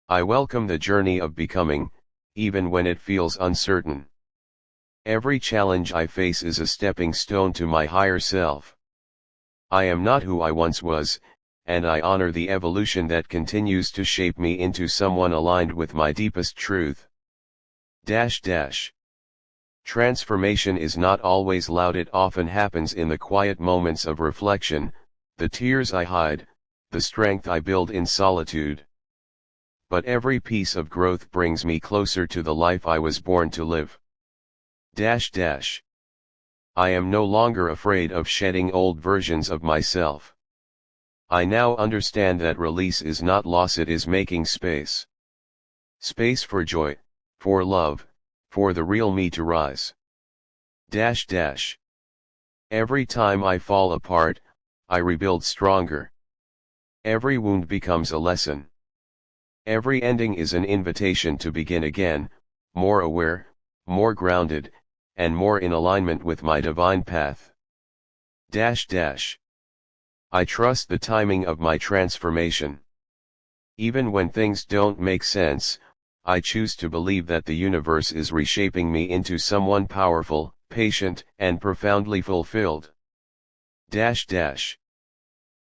I welcome the journey of becoming, even when it feels uncertain. Every challenge I face is a stepping stone to my higher self. I am not who I once was, and I honor the evolution that continues to shape me into someone aligned with my deepest truth. Transformation is not always loud. It often happens in the quiet moments of reflection, the tears I hide, the strength I build in solitude. But every piece of growth brings me closer to the life I was born to live. I am no longer afraid of shedding old versions of myself. I now understand that release is not loss, it is making space. Space for joy, for love, for the real me to rise. Every time I fall apart, I rebuild stronger. Every wound becomes a lesson. Every ending is an invitation to begin again, more aware, more grounded, and more in alignment with my divine path. I trust the timing of my transformation. Even when things don't make sense, I choose to believe that the universe is reshaping me into someone powerful, patient, and profoundly fulfilled.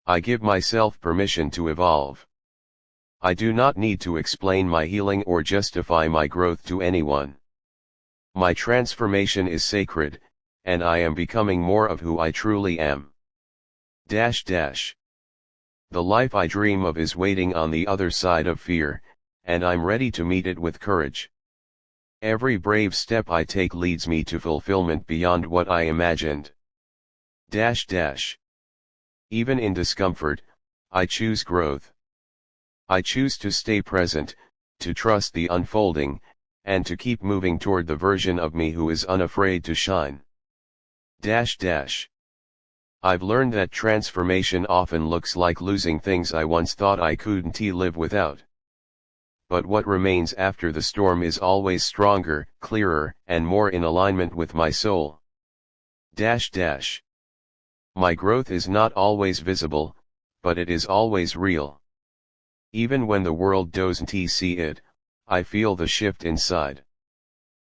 I give myself permission to evolve. I do not need to explain my healing or justify my growth to anyone. My transformation is sacred, and I am becoming more of who I truly am. The life I dream of is waiting on the other side of fear, and I'm ready to meet it with courage. Every brave step I take leads me to fulfillment beyond what I imagined. Even in discomfort, I choose growth. I choose to stay present, to trust the unfolding, and to keep moving toward the version of me who is unafraid to shine. I've learned that transformation often looks like losing things I once thought I couldn't live without. But what remains after the storm is always stronger, clearer, and more in alignment with my soul. My growth is not always visible, but it is always real. Even when the world doesn't see it, I feel the shift inside.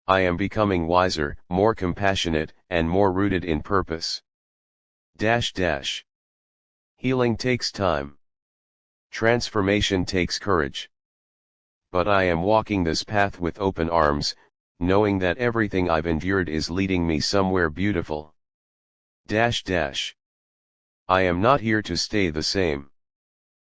I am becoming wiser, more compassionate, and more rooted in purpose. Healing takes time. Transformation takes courage. But I am walking this path with open arms, knowing that everything I've endured is leading me somewhere beautiful. I am not here to stay the same.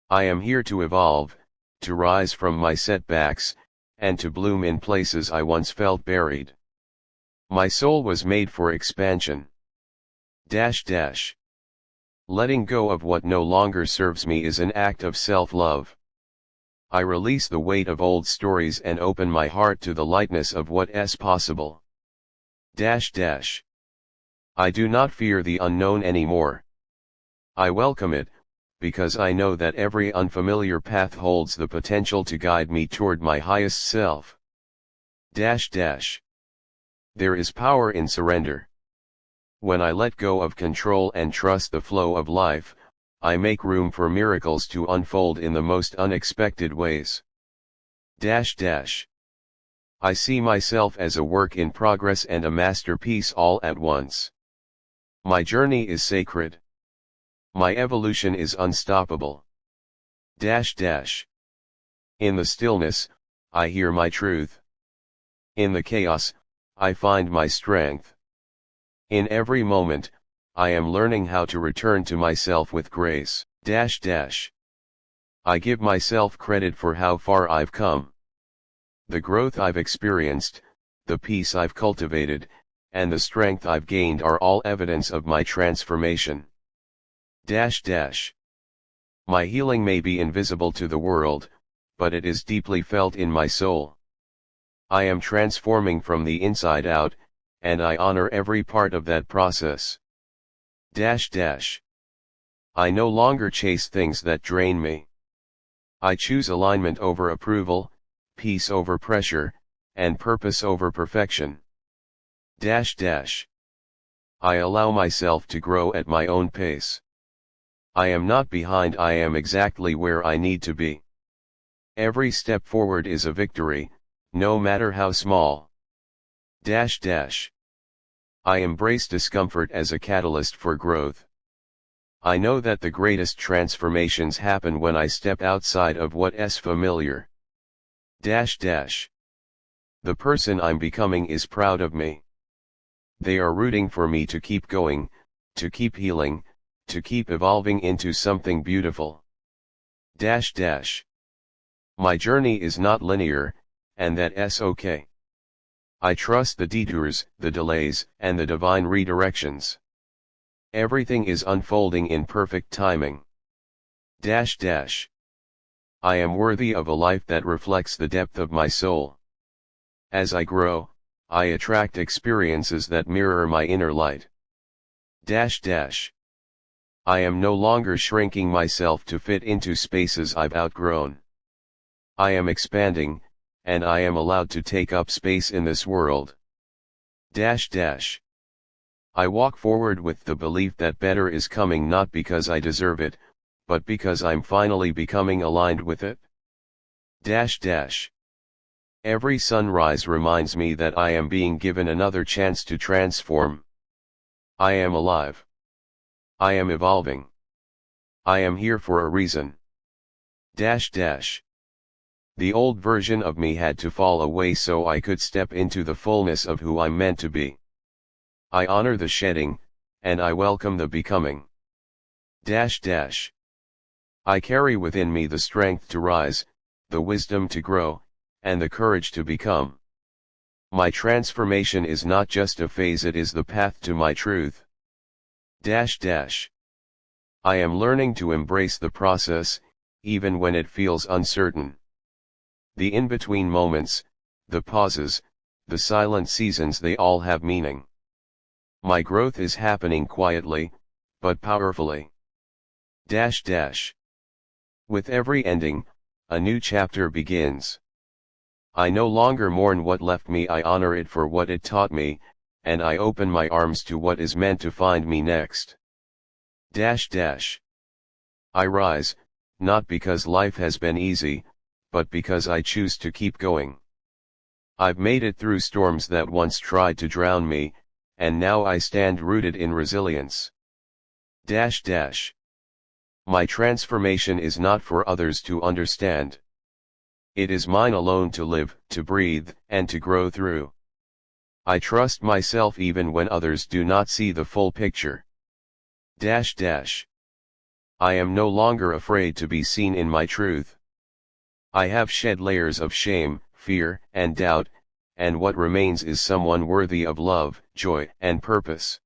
I am here to evolve, to rise from my setbacks, and to bloom in places I once felt buried. My soul was made for expansion. Letting go of what no longer serves me is an act of self-love. I release the weight of old stories and open my heart to the lightness of what is possible. I do not fear the unknown anymore. I welcome it, because I know that every unfamiliar path holds the potential to guide me toward my highest self. There is power in surrender. When I let go of control and trust the flow of life, I make room for miracles to unfold in the most unexpected ways. I see myself as a work in progress and a masterpiece all at once. My journey is sacred. My evolution is unstoppable. In the stillness, I hear my truth. In the chaos, I find my strength. In every moment, I am learning how to return to myself with grace. I give myself credit for how far I've come. The growth I've experienced, the peace I've cultivated, and the strength I've gained are all evidence of my transformation. My healing may be invisible to the world, but it is deeply felt in my soul. I am transforming from the inside out, and I honor every part of that process. I no longer chase things that drain me. I choose alignment over approval, peace over pressure, and purpose over perfection. I allow myself to grow at my own pace. I am not behind, I am exactly where I need to be. Every step forward is a victory, no matter how small. I embrace discomfort as a catalyst for growth. I know that the greatest transformations happen when I step outside of what is familiar. The person I'm becoming is proud of me. They are rooting for me to keep going, to keep healing, to keep evolving into something beautiful. My journey is not linear, and that's okay. I trust the detours, the delays, and the divine redirections. Everything is unfolding in perfect timing. I am worthy of a life that reflects the depth of my soul. As I grow, I attract experiences that mirror my inner light. I am no longer shrinking myself to fit into spaces I've outgrown. I am expanding, and I am allowed to take up space in this world. I walk forward with the belief that better is coming, not because I deserve it, but because I'm finally becoming aligned with it. Every sunrise reminds me that I am being given another chance to transform. I am alive. I am evolving. I am here for a reason. The old version of me had to fall away so I could step into the fullness of who I'm meant to be. I honor the shedding, and I welcome the becoming. I carry within me the strength to rise, the wisdom to grow, and the courage to become. My transformation is not just a phase, it is the path to my truth. I am learning to embrace the process, even when it feels uncertain. The in-between moments, the pauses, the silent seasons, they all have meaning. My growth is happening quietly, but powerfully. With every ending, a new chapter begins. I no longer mourn what left me, I honor it for what it taught me, and I open my arms to what is meant to find me next. I rise, not because life has been easy, but because I choose to keep going. I've made it through storms that once tried to drown me, and now I stand rooted in resilience. My transformation is not for others to understand. It is mine alone to live, to breathe, and to grow through. I trust myself even when others do not see the full picture. I am no longer afraid to be seen in my truth. I have shed layers of shame, fear, and doubt, and what remains is someone worthy of love, joy, and purpose.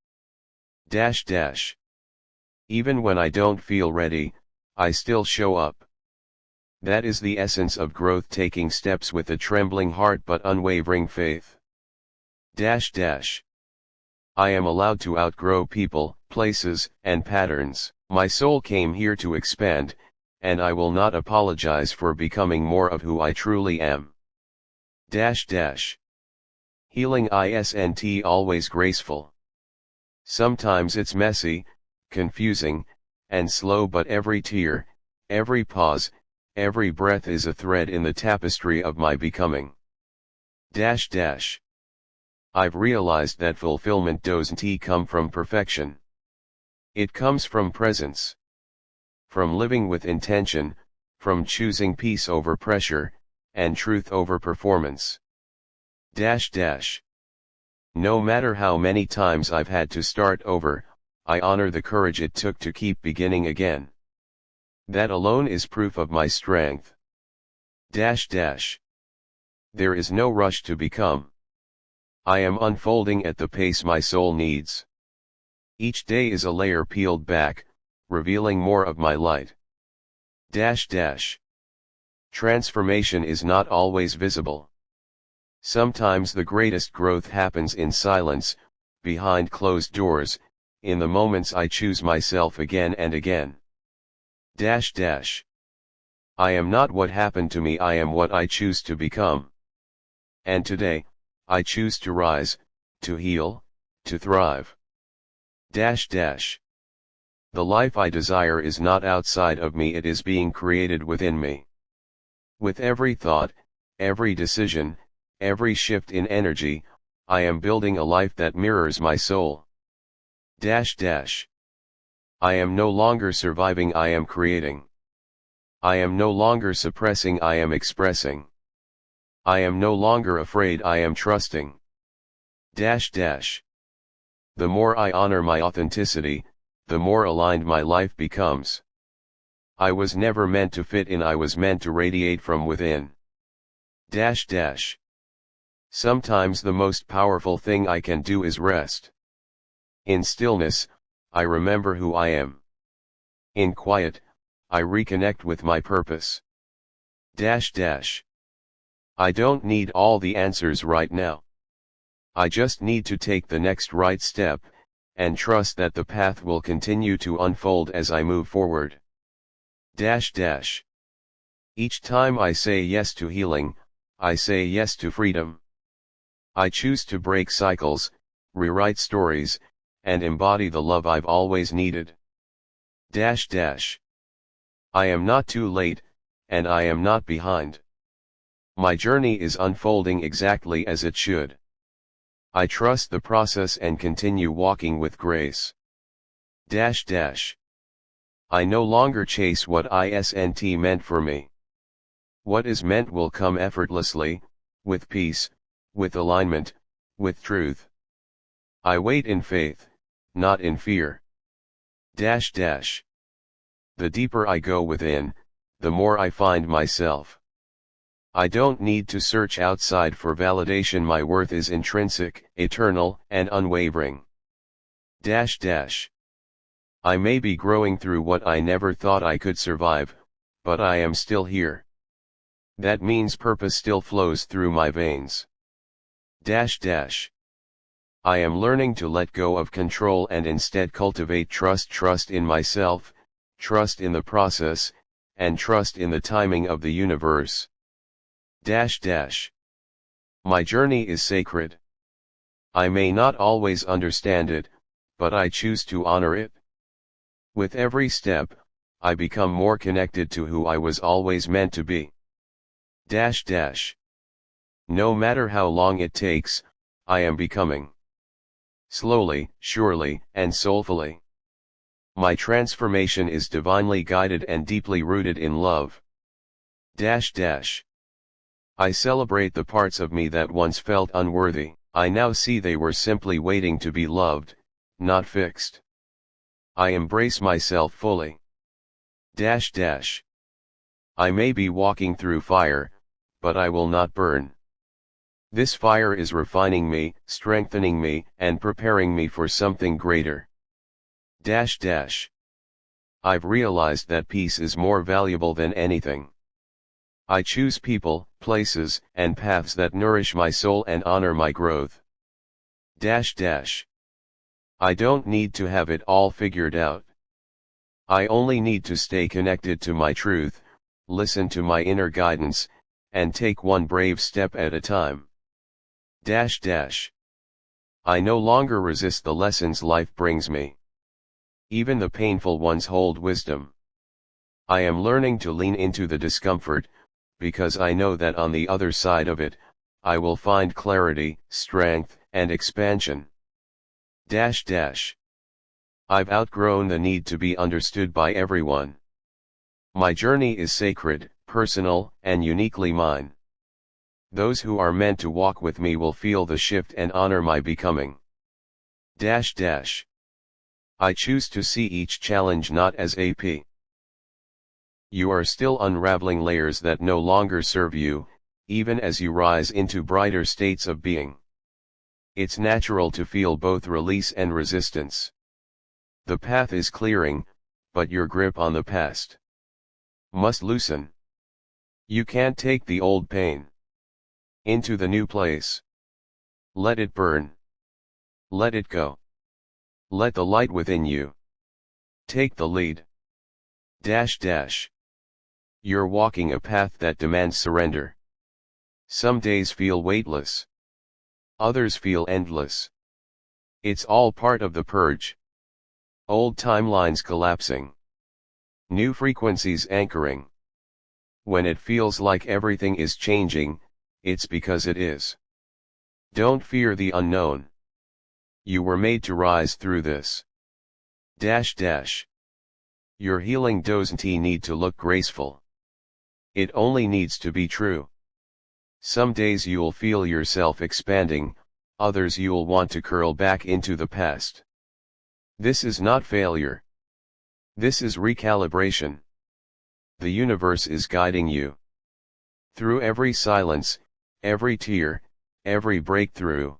Even when I don't feel ready, I still show up. That is the essence of growth, taking steps with a trembling heart but unwavering faith. I am allowed to outgrow people, places, and patterns. My soul came here to expand, and I will not apologize for becoming more of who I truly am. Healing isn't always graceful. Sometimes it's messy, confusing, and slow, but every tear, every pause, every breath is a thread in the tapestry of my becoming. I've realized that fulfillment doesn't come from perfection. It comes from presence. From living with intention, from choosing peace over pressure, and truth over performance. No matter how many times I've had to start over, I honor the courage it took to keep beginning again. That alone is proof of my strength. There is no rush to become. I am unfolding at the pace my soul needs. Each day is a layer peeled back, revealing more of my light. Transformation is not always visible. Sometimes the greatest growth happens in silence, behind closed doors, in the moments I choose myself again and again. I am not what happened to me, I am what I choose to become. And today, I choose to rise, to heal, to thrive. The life I desire is not outside of me, it is being created within me. With every thought, every decision, every shift in energy, I am building a life that mirrors my soul. I am no longer surviving, I am creating. I am no longer suppressing, I am expressing. I am no longer afraid, I am trusting. The more I honor my authenticity, the more aligned my life becomes. I was never meant to fit in, I was meant to radiate from within. Sometimes the most powerful thing I can do is rest. In stillness, I remember who I am. In quiet, I reconnect with my purpose. I don't need all the answers right now. I just need to take the next right step, and trust that the path will continue to unfold as I move forward. Each time I say yes to healing, I say yes to freedom. I choose to break cycles, rewrite stories, and embody the love I've always needed. I am not too late, and I am not behind. My journey is unfolding exactly as it should. I trust the process and continue walking with grace. I no longer chase what isn't meant for me. What is meant will come effortlessly, with peace, with alignment, with truth. I wait in faith, not in fear. The deeper I go within, the more I find myself. I don't need to search outside for validation, my worth is intrinsic, eternal, and unwavering. I may be growing through what I never thought I could survive, but I am still here. That means purpose still flows through my veins. I am learning to let go of control and instead cultivate trust in myself, trust in the process, and trust in the timing of the universe. My journey is sacred. I may not always understand it, but I choose to honor it. With every step, I become more connected to who I was always meant to be. No matter how long it takes, I am becoming. Slowly, surely, and soulfully. My transformation is divinely guided and deeply rooted in love. I celebrate the parts of me that once felt unworthy. I now see they were simply waiting to be loved, not fixed. I embrace myself fully. I may be walking through fire, but I will not burn. This fire is refining me, strengthening me, and preparing me for something greater. I've realized that peace is more valuable than anything. I choose people, places, and paths that nourish my soul and honor my growth. I don't need to have it all figured out. I only need to stay connected to my truth, listen to my inner guidance, and take one brave step at a time. I no longer resist the lessons life brings me. Even the painful ones hold wisdom. I am learning to lean into the discomfort, because I know that on the other side of it, I will find clarity, strength, and expansion. I've outgrown the need to be understood by everyone. My journey is sacred, personal, and uniquely mine. Those who are meant to walk with me will feel the shift and honor my becoming. I choose to see each challenge not as AP. You are still unraveling layers that no longer serve you, even as you rise into brighter states of being. It's natural to feel both release and resistance. The path is clearing, but your grip on the past must loosen. You can't take the old pain into the new place. Let it burn. Let it go. Let the light within you take the lead. You're walking a path that demands surrender. Some days feel weightless. Others feel endless. It's all part of the purge. Old timelines collapsing. New frequencies anchoring. When it feels like everything is changing, it's because it is. Don't fear the unknown. You were made to rise through this. Your healing doesn't need to look graceful. It only needs to be true. Some days you'll feel yourself expanding, others you'll want to curl back into the past. This is not failure. This is recalibration. The universe is guiding you. Through every silence, every tear, every breakthrough.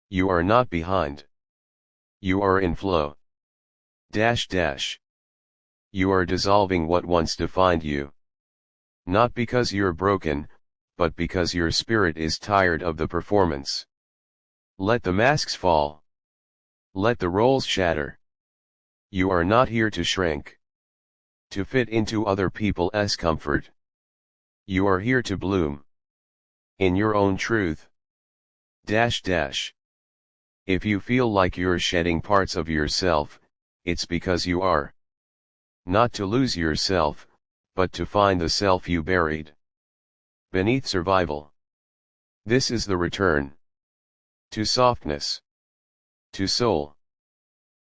You are not behind. You are in flow. You are dissolving what once defined you. Not because you're broken, but because your spirit is tired of the performance. Let the masks fall. Let the roles shatter. You are not here to shrink, to fit into other people's comfort. You are here to bloom in your own truth. If you feel like you're shedding parts of yourself, it's because you are. Not to lose yourself, but to find the self you buried beneath survival. This is the return to softness, to soul,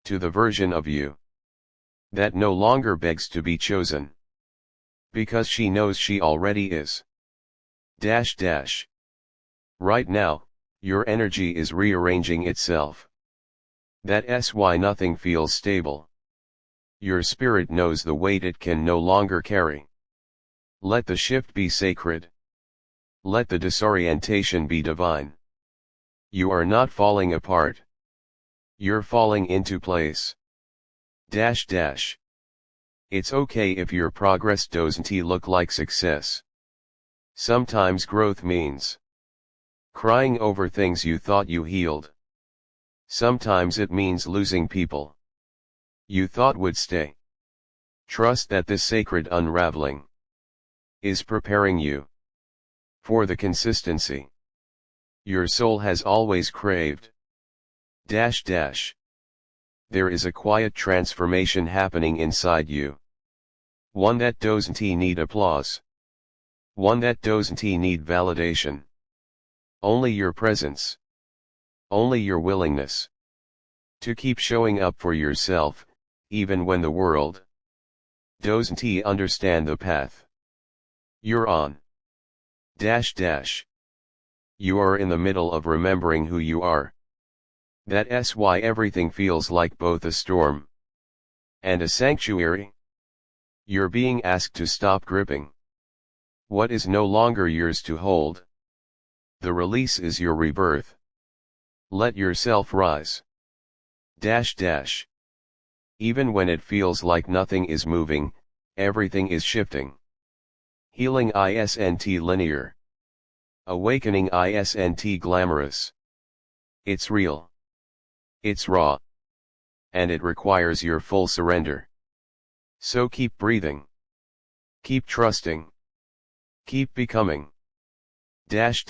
to the version of you that no longer begs to be chosen, because she knows she already is. Right now, your energy is rearranging itself. That's why nothing feels stable. Your spirit knows the weight it can no longer carry. Let the shift be sacred. Let the disorientation be divine. You are not falling apart. You're falling into place. It's okay if your progress doesn't look like success. Sometimes growth means crying over things you thought you healed. Sometimes it means losing people you thought would stay. Trust that this sacred unraveling is preparing you for the consistency your soul has always craved. There is a quiet transformation happening inside you. One that doesn't need applause. One that doesn't need validation. Only your presence. Only your willingness to keep showing up for yourself, even when the world doesn't understand the path you're on. You are in the middle of remembering who you are. That's why everything feels like both a storm and a sanctuary. You're being asked to stop gripping what is no longer yours to hold. The release is your rebirth. Let yourself rise. Even when it feels like nothing is moving, everything is shifting. Healing isn't linear. Awakening isn't glamorous. It's real. It's raw. And it requires your full surrender. So keep breathing. Keep trusting. Keep becoming. This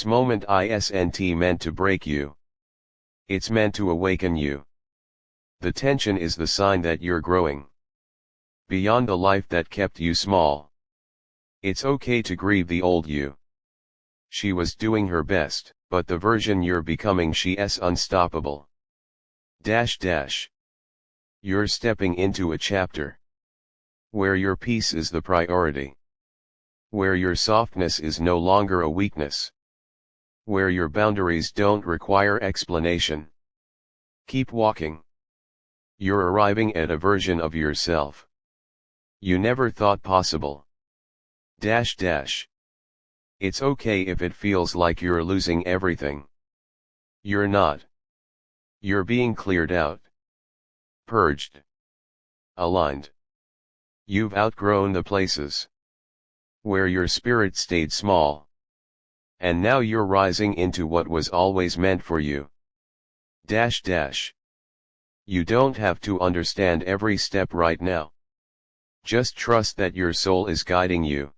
moment isn't meant to break you. It's meant to awaken you. The tension is the sign that you're growing beyond the life that kept you small. It's okay to grieve the old you. She was doing her best, but the version you're becoming, she's unstoppable. You're stepping into a chapter where your peace is the priority. Where your softness is no longer a weakness. Where your boundaries don't require explanation. Keep walking. You're arriving at a version of yourself you never thought possible. It's okay if it feels like you're losing everything. You're not. You're being cleared out. Purged. Aligned. You've outgrown the places where your spirit stayed small. And now you're rising into what was always meant for you. You don't have to understand every step right now. Just trust that your soul is guiding you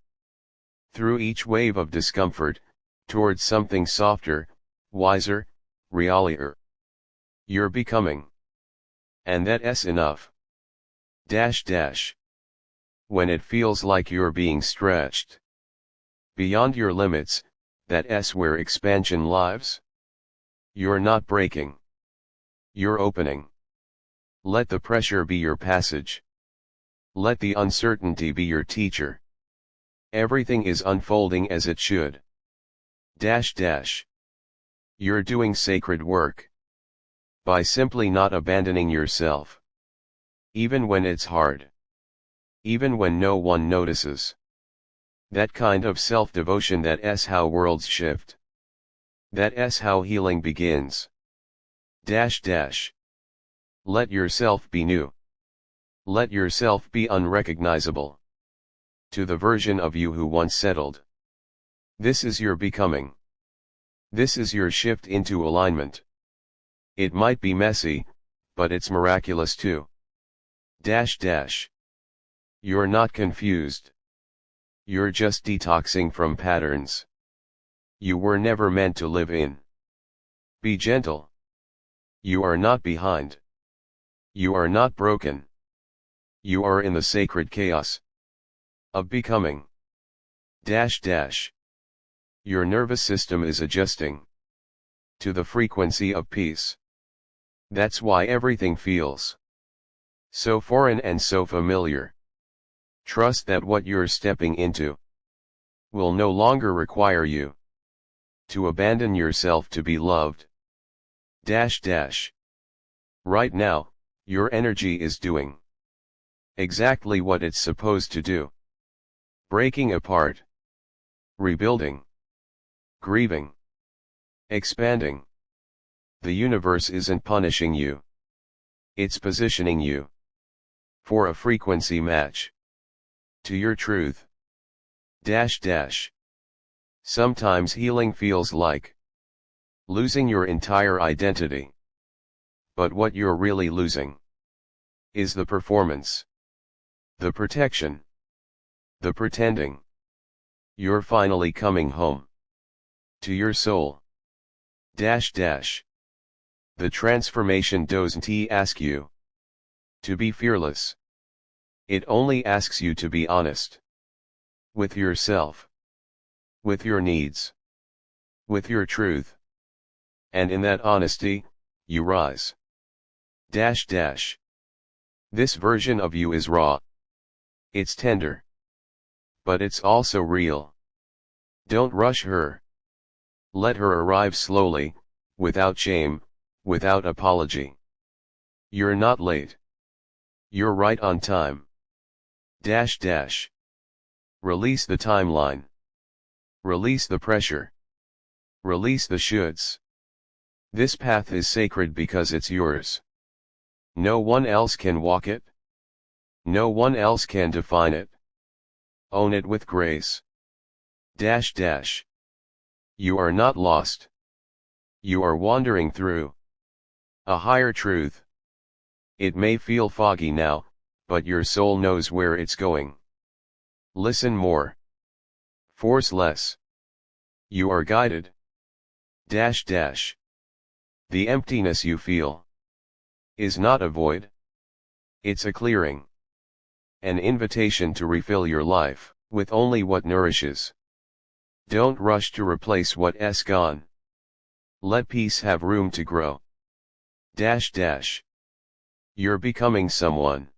through each wave of discomfort, towards something softer, wiser, realier. You're becoming. And that's enough. When it feels like you're being stretched beyond your limits, that's where expansion lives. You're not breaking. You're opening. Let the pressure be your passage. Let the uncertainty be your teacher. Everything is unfolding as it should. You're doing sacred work. By simply not abandoning yourself. Even when it's hard. Even when no one notices. That kind of self-devotion, that's how worlds shift. That's how healing begins. Let yourself be new. Let yourself be unrecognizable. To the version of you who once settled. This is your becoming. This is your shift into alignment. It might be messy, but it's miraculous too. You're not confused. You're just detoxing from patterns you were never meant to live in. Be gentle. You are not behind. You are not broken. You are in the sacred chaos of becoming. Your nervous system is adjusting to the frequency of peace. That's why everything feels so foreign and so familiar. Trust that what you're stepping into will no longer require you to abandon yourself to be loved. Right now, your energy is doing exactly what it's supposed to do. Breaking apart. Rebuilding. Grieving. Expanding. The universe isn't punishing you. It's positioning you for a frequency match to your truth. Sometimes healing feels like losing your entire identity. But what you're really losing is the performance, the protection, the pretending. You're finally coming home to your soul. The transformation doesn't ask you to be fearless. It only asks you to be honest with yourself, with your needs, with your truth. And in that honesty, you rise. This version of you is raw. It's tender. But it's also real. Don't rush her. Let her arrive slowly, without shame, without apology. You're not late. You're right on time. Release the timeline. Release the pressure. Release the shoulds. This path is sacred because it's yours. No one else can walk it. No one else can define it. Own it with grace. You are not lost. You are wandering through a higher truth. It may feel foggy now, but your soul knows where it's going. Listen more. Force less. You are guided. The emptiness you feel is not a void. It's a clearing. An invitation to refill your life with only what nourishes. Don't rush to replace what's gone. Let peace have room to grow. You're becoming someone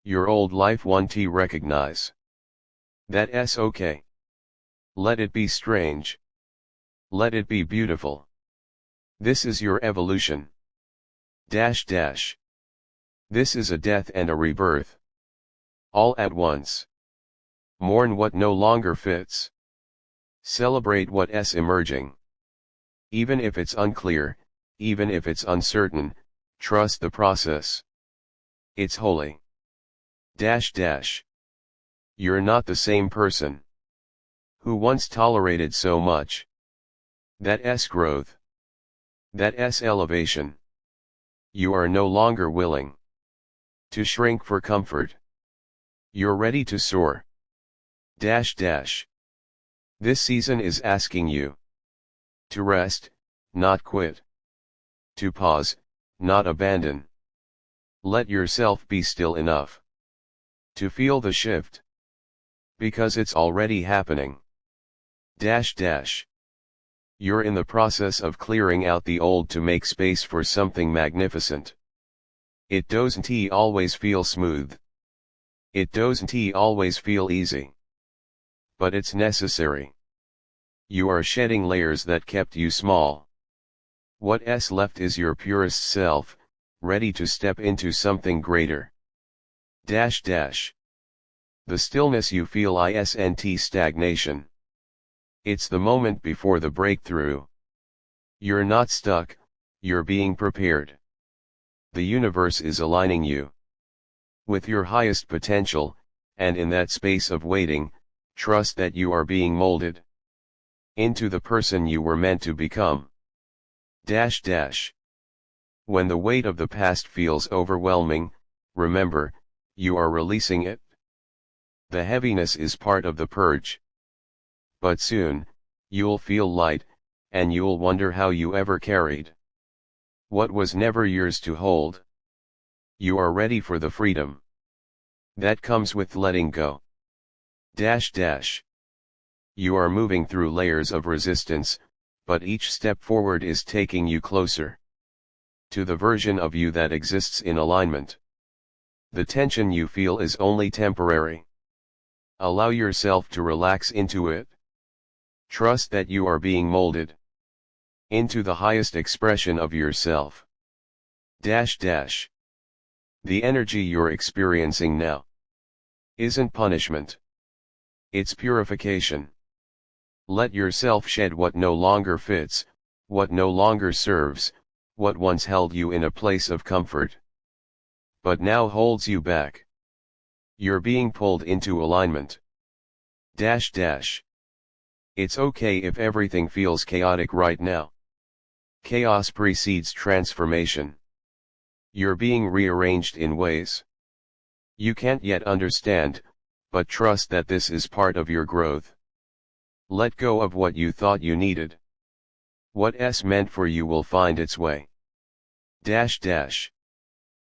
your old life won't recognize. That's okay. Let it be strange. Let it be beautiful. This is your evolution. This is a death and a rebirth. All at once. Mourn what no longer fits. Celebrate what's emerging. Even if it's unclear, even if it's uncertain, trust the process. It's holy. You're not the same person who once tolerated so much. That's growth. That's elevation. You are no longer willing to shrink for comfort. You're ready to soar. This season is asking you to rest, not quit. To pause, not abandon. Let yourself be still enough To feel the shift. Because it's already happening. You're in the process of clearing out the old to make space for something magnificent. It doesn't always feel smooth. It doesn't always feel easy. But it's necessary. You are shedding layers that kept you small. What's left is your purest self, ready to step into something greater. The stillness you feel isn't stagnation. It's the moment before the breakthrough. You're not stuck, you're being prepared. The universe is aligning you with your highest potential, and in that space of waiting, trust that you are being molded into the person you were meant to become. When the weight of the past feels overwhelming, remember, you are releasing it. The heaviness is part of the purge. But soon, you'll feel light, and you'll wonder how you ever carried what was never yours to hold. You are ready for the freedom that comes with letting go. You are moving through layers of resistance, but each step forward is taking you closer to the version of you that exists in alignment. The tension you feel is only temporary. Allow yourself to relax into it. Trust that you are being molded into the highest expression of yourself. The energy you're experiencing now isn't punishment. It's purification. Let yourself shed what no longer fits, what no longer serves, what once held you in a place of comfort, but now holds you back. You're being pulled into alignment. It's okay if everything feels chaotic right now. Chaos precedes transformation. You're being rearranged in ways you can't yet understand, but trust that this is part of your growth. Let go of what you thought you needed. What's meant for you will find its way.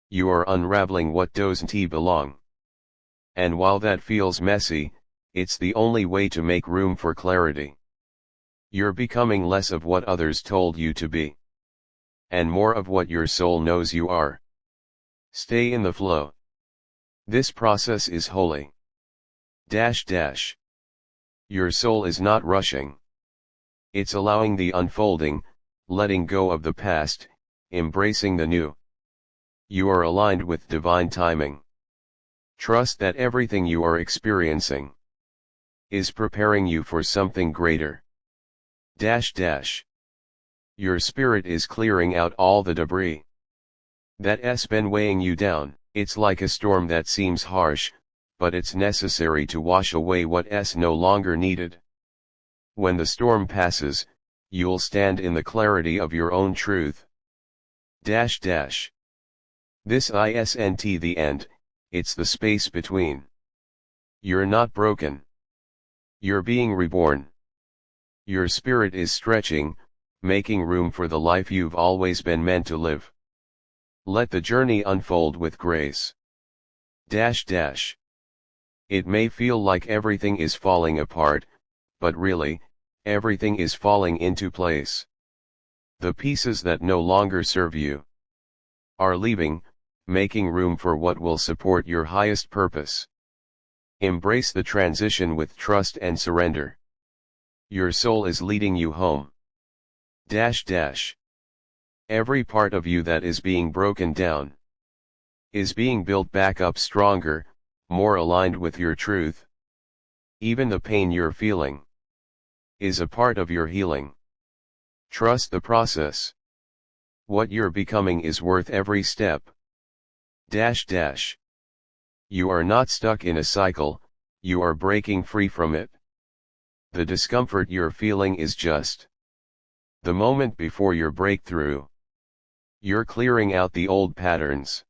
You are unraveling what doesn't belong. And while that feels messy, it's the only way to make room for clarity. You're becoming less of what others told you to be, and more of what your soul knows you are. Stay in the flow. This process is holy. Your soul is not rushing. It's allowing the unfolding, letting go of the past, embracing the new. You are aligned with divine timing. Trust that everything you are experiencing is preparing you for something greater. Your spirit is clearing out all the debris that's been weighing you down. It's like a storm that seems harsh, but it's necessary to wash away what's no longer needed. When the storm passes, you'll stand in the clarity of your own truth. This isn't the end, it's the space between. You're not broken. You're being reborn. Your spirit is stretching, making room for the life you've always been meant to live. Let the journey unfold with grace. It may feel like everything is falling apart, but really, everything is falling into place. The pieces that no longer serve you are leaving, making room for what will support your highest purpose. Embrace the transition with trust and surrender. Your soul is leading you home. Every part of you that is being broken down is being built back up stronger, more aligned with your truth. Even the pain you're feeling is a part of your healing. Trust the process. What you're becoming is worth every step. You are not stuck in a cycle, you are breaking free from it. The discomfort you're feeling is just the moment before your breakthrough. You're clearing out the old patterns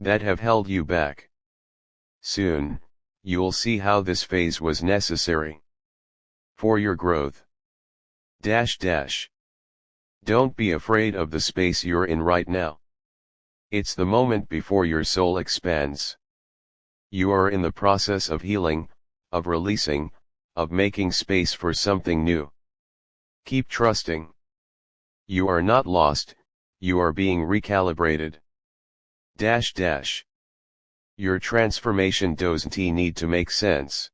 that have held you back. Soon, you'll see how this phase was necessary for your growth. Don't be afraid of the space you're in right now. It's the moment before your soul expands. You are in the process of healing, of releasing, of making space for something new. Keep trusting. You are not lost, you are being recalibrated. Your transformation doesn't need to make sense.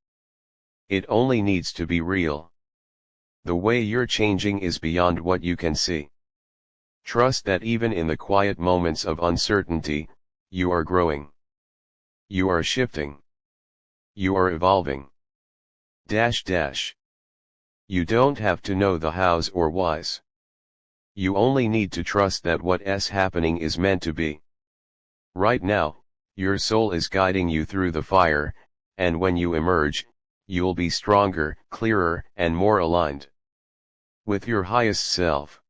It only needs to be real. The way you're changing is beyond what you can see. Trust that even in the quiet moments of uncertainty, you are growing. You are shifting. You are evolving. You don't have to know the hows or whys. You only need to trust that what's happening is meant to be. Right now, your soul is guiding you through the fire, and when you emerge, you'll be stronger, clearer, and more aligned with your highest self.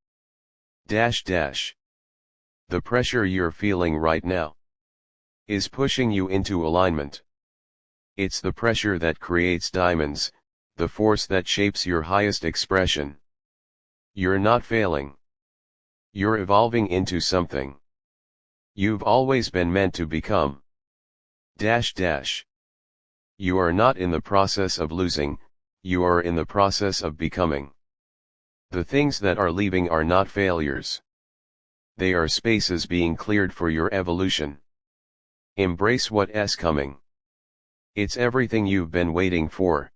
The pressure you're feeling right now is pushing you into alignment. It's the pressure that creates diamonds, the force that shapes your highest expression. You're not failing. You're evolving into something you've always been meant to become. You are not in the process of losing, you are in the process of becoming. The things that are leaving are not failures. They are spaces being cleared for your evolution. Embrace what's coming. It's everything you've been waiting for.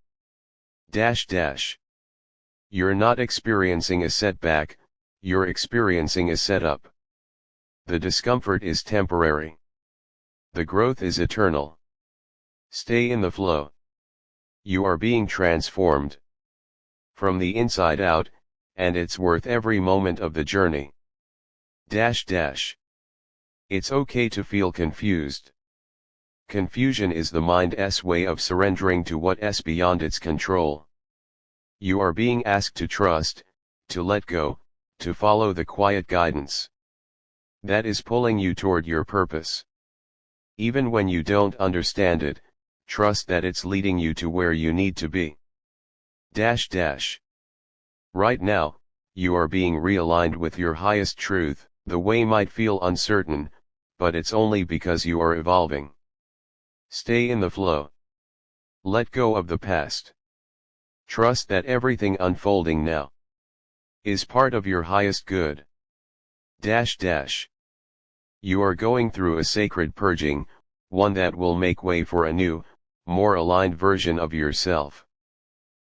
You're not experiencing a setback, you're experiencing a setup. The discomfort is temporary. The growth is eternal. Stay in the flow. You are being transformed from the inside out, and it's worth every moment of the journey. It's okay to feel confused. Confusion is the mind's way of surrendering to what's beyond its control. You are being asked to trust, to let go, to follow the quiet guidance that is pulling you toward your purpose. Even when you don't understand it, trust that it's leading you to where you need to be. Right now, you are being realigned with your highest truth. The way might feel uncertain, but it's only because you are evolving. Stay in the flow. Let go of the past. Trust that everything unfolding now is part of your highest good. You are going through a sacred purging, one that will make way for a new, more aligned version of yourself.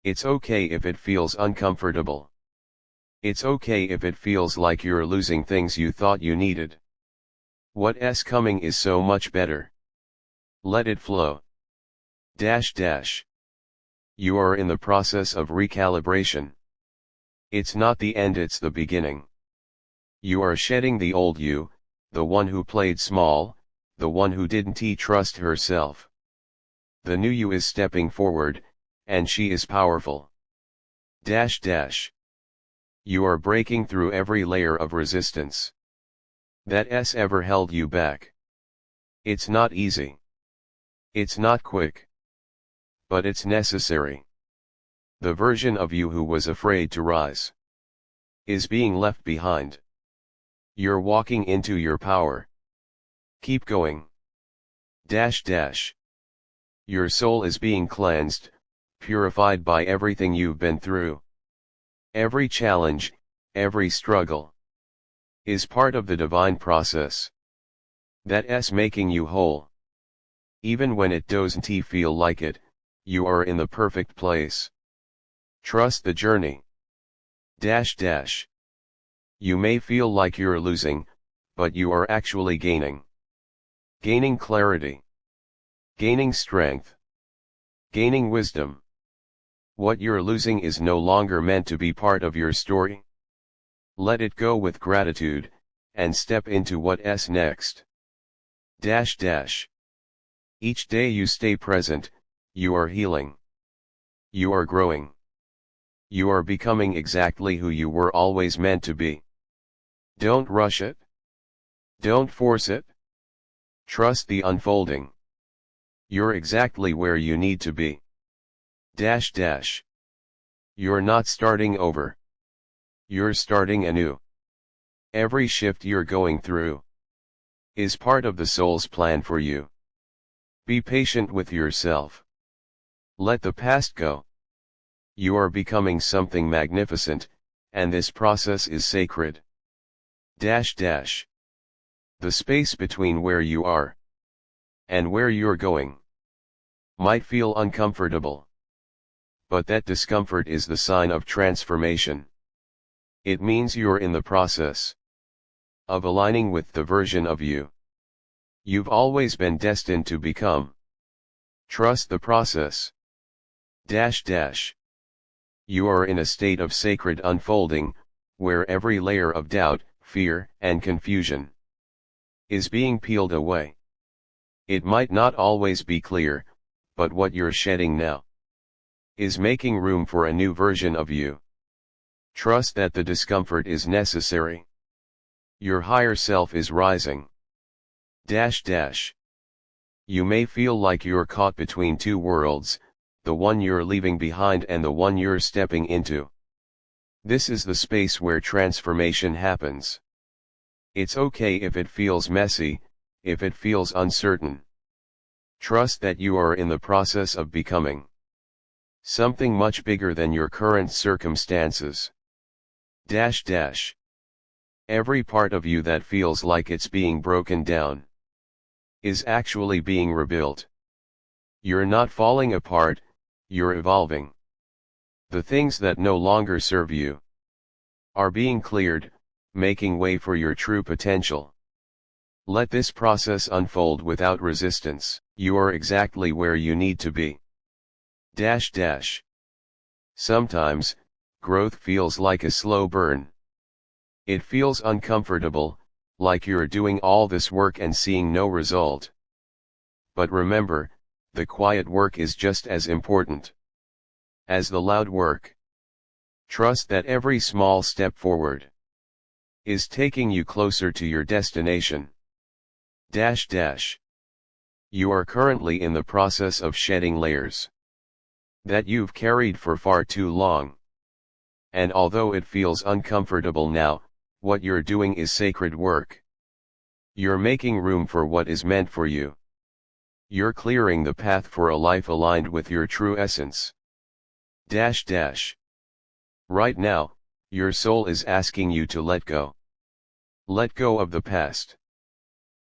It's okay if it feels uncomfortable. It's okay if it feels like you're losing things you thought you needed. What's coming is so much better. Let it flow. You are in the process of recalibration. It's not the end, it's the beginning. You are shedding the old you, the one who played small, the one who didn't trust herself. The new you is stepping forward, and she is powerful. You are breaking through every layer of resistance that's ever held you back. It's not easy. It's not quick. But it's necessary. The version of you who was afraid to rise is being left behind. You're walking into your power. Keep going. Your soul is being cleansed, purified by everything you've been through. Every challenge, every struggle is part of the divine process that's making you whole. Even when it doesn't feel like it, you are in the perfect place. Trust the journey. You may feel like you're losing, but you are actually gaining. Gaining clarity. Gaining strength. Gaining wisdom. What you're losing is no longer meant to be part of your story. Let it go with gratitude, and step into what's next. Each day you stay present, you are healing. You are growing. You are becoming exactly who you were always meant to be. Don't rush it. Don't force it. Trust the unfolding. You're exactly where you need to be. You're not starting over. You're starting anew. Every shift you're going through is part of the soul's plan for you. Be patient with yourself. Let the past go. You are becoming something magnificent, and this process is sacred. The space between where you are and where you're going might feel uncomfortable. But that discomfort is the sign of transformation. It means you're in the process of aligning with the version of you you've always been destined to become. Trust the process. You are in a state of sacred unfolding, where every layer of doubt, fear, and confusion is being peeled away. It might not always be clear, but what you're shedding now is making room for a new version of you. Trust that the discomfort is necessary. Your higher self is rising. You may feel like you're caught between two worlds, the one you're leaving behind and the one you're stepping into. This is the space where transformation happens. It's okay if it feels messy, if it feels uncertain. Trust that you are in the process of becoming something much bigger than your current circumstances. Every part of you that feels like it's being broken down is actually being rebuilt. You're not falling apart, you're evolving. The things that no longer serve you are being cleared, making way for your true potential. Let this process unfold without resistance. You are exactly where you need to be. Sometimes, growth feels like a slow burn. It feels uncomfortable, like you're doing all this work and seeing no result. But remember, the quiet work is just as important as the loud work. Trust that every small step forward is taking you closer to your destination. You are currently in the process of shedding layers that you've carried for far too long. And although it feels uncomfortable now, what you're doing is sacred work. You're making room for what is meant for you. You're clearing the path for a life aligned with your true essence. Right now, your soul is asking you to let go. Let go of the past.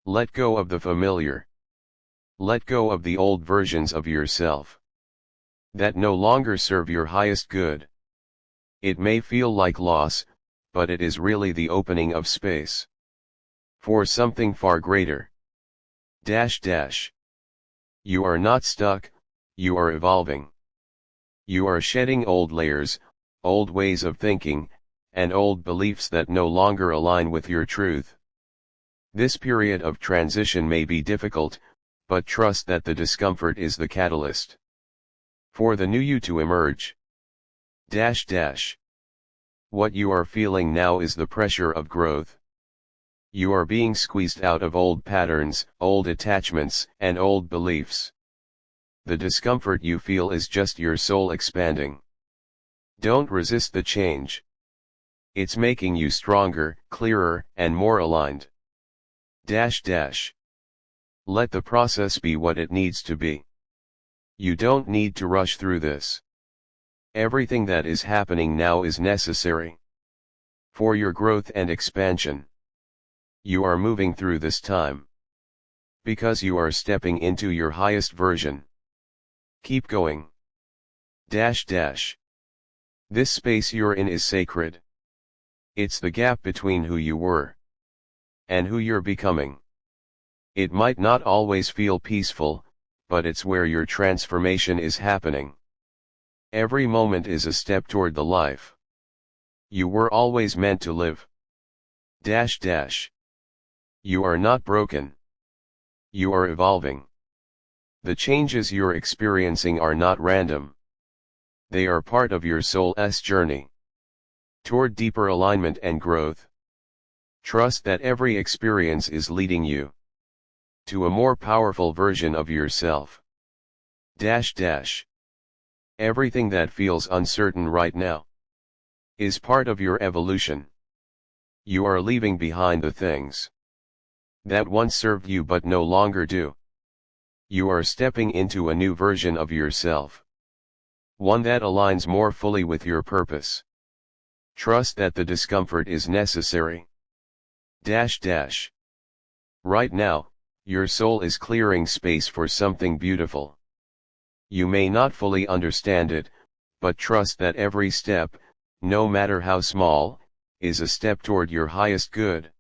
Let go of the familiar. Let go of the old versions of yourself that no longer serve your highest good. It may feel like loss, but it is really the opening of space for something far greater. You are not stuck, you are evolving. You are shedding old layers, old ways of thinking, and old beliefs that no longer align with your truth. This period of transition may be difficult, but trust that the discomfort is the catalyst for the new you to emerge. What you are feeling now is the pressure of growth. You are being squeezed out of old patterns, old attachments, and old beliefs. The discomfort you feel is just your soul expanding. Don't resist the change. It's making you stronger, clearer, and more aligned. Let the process be what it needs to be. You don't need to rush through this. Everything that is happening now is necessary for your growth and expansion. You are moving through this time because you are stepping into your highest version. Keep going. This space you're in is sacred. It's the gap between who you were and who you're becoming. It might not always feel peaceful, but it's where your transformation is happening. Every moment is a step toward the life you were always meant to live. You are not broken. You are evolving. The changes you're experiencing are not random. They are part of your soul's journey toward deeper alignment and growth. Trust that every experience is leading you to a more powerful version of yourself. Everything that feels uncertain right now is part of your evolution. You are leaving behind the things that once served you but no longer do. You are stepping into a new version of yourself. One that aligns more fully with your purpose. Trust that the discomfort is necessary. Right now, your soul is clearing space for something beautiful. You may not fully understand it, but trust that every step, no matter how small, is a step toward your highest good.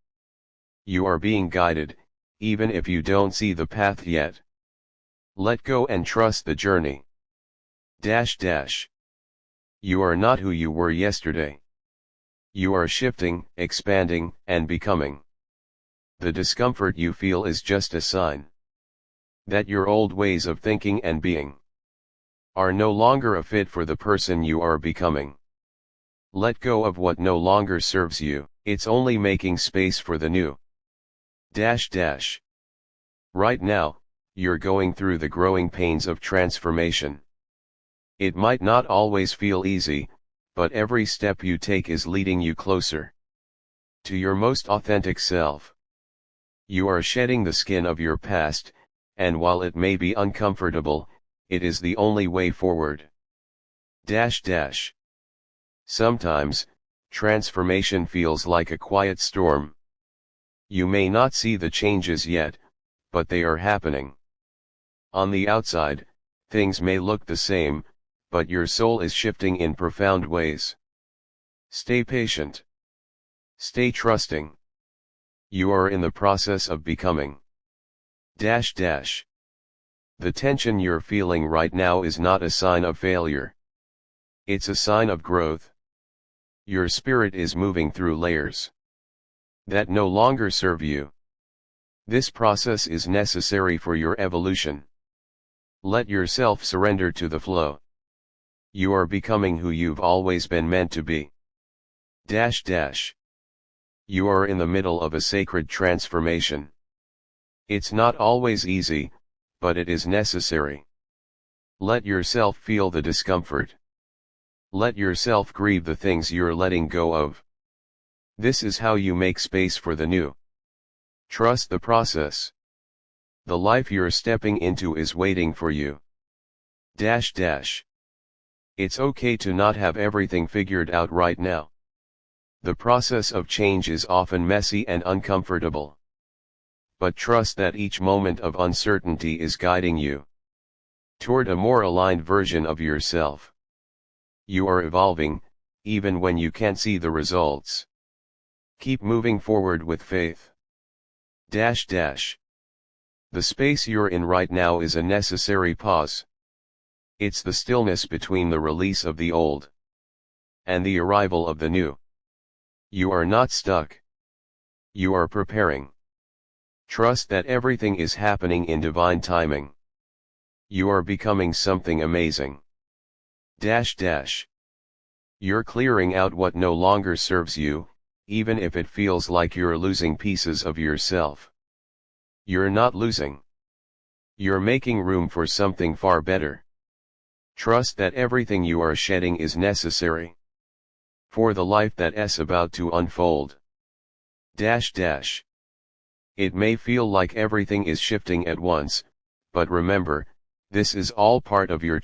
You are being guided, even if you don't see the path yet. Let go and trust the journey. You are not who you were yesterday. You are shifting, expanding, and becoming. The discomfort you feel is just a sign that your old ways of thinking and being are no longer a fit for the person you are becoming. Let go of what no longer serves you, it's only making space for the new. Right now, you're going through the growing pains of transformation. It might not always feel easy, but every step you take is leading you closer to your most authentic self. You are shedding the skin of your past, and while it may be uncomfortable, it is the only way forward. Sometimes, transformation feels like a quiet storm. You may not see the changes yet, but they are happening. On the outside, things may look the same, but your soul is shifting in profound ways. Stay patient. Stay trusting. You are in the process of becoming. The tension you're feeling right now is not a sign of failure. It's a sign of growth. Your spirit is moving through layers that no longer serve you. This process is necessary for your evolution. Let yourself surrender to the flow. You are becoming who you've always been meant to be. You are in the middle of a sacred transformation. It's not always easy, but it is necessary. Let yourself feel the discomfort. Let yourself grieve the things you're letting go of. This is how you make space for the new. Trust the process. The life you're stepping into is waiting for you. It's okay to not have everything figured out right now. The process of change is often messy and uncomfortable. But trust that each moment of uncertainty is guiding you toward a more aligned version of yourself. You are evolving, even when you can't see the results. Keep moving forward with faith. The space you're in right now is a necessary pause. It's the stillness between the release of the old and the arrival of the new. You are not stuck. You are preparing. Trust that everything is happening in divine timing. You are becoming something amazing. You're clearing out what no longer serves you, even if it feels like you're losing pieces of yourself. You're not losing. You're making room for something far better. Trust that everything you are shedding is necessary for the life that's about to unfold. It may feel like everything is shifting at once, but remember, this is all part of your